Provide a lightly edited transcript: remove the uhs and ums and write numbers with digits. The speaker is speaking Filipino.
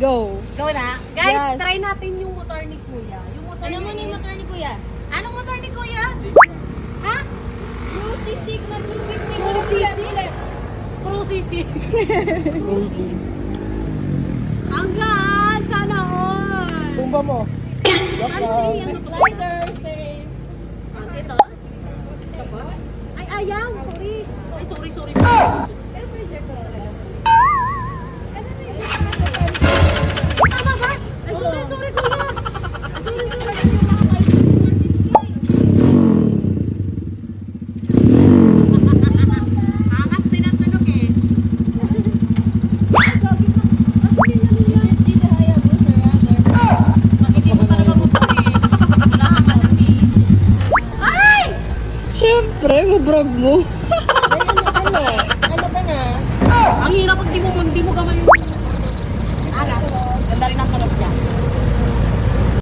Go. Go na. Guys, Yes. try natin yung motor ni Kuya. Yung motor Ano mo niya ni is- motor ni Kuya? Anong motor ni Kuya? Ha? Lucy Sigma 250 Lucy ulit, Sig- ulit. Cruisy. Ang gaan! Sana all! Tumba mo. Ano yan? Slider, safe. Ito? Ito po? Ay, ayaw! Sorry. Ay, sorry. Tama ba? Ay, sorry, Kuya. Angas din ang tunog eh. You should see the Hayabusa rather. Mag-isip mo talaga mo sorry. Wala ka kasi. Ay! Siyempre, mabrag mo. Ay, ano ka na? Ang hirap pag di mo gamay yung angas. Ganda rin ang tunog niya.